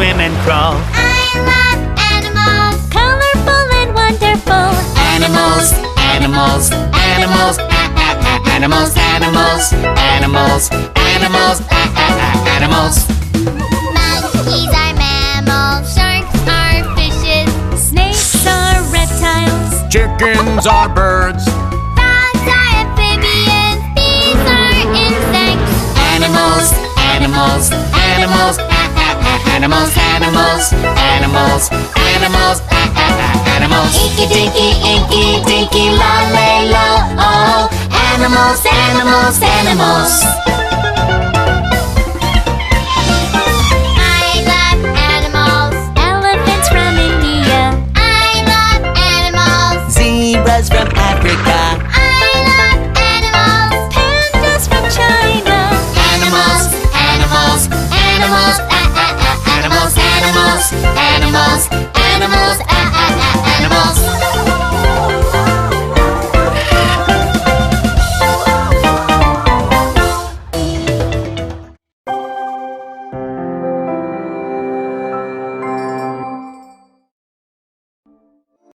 swim and crawl. I love animals, colorful and wonderful. Animals, animals, animals, animals, animals, animals, animals, animals. Monkeys are mammals, sharks are fishes, Snakes are reptiles. Chickens are birds. frogs are amphibians, bees are insects. Animals, animals, animals, animals, animals, animals, animals, animals. Inky dinky, inky dinky, la lay lo, oh. Animals, animals, animals.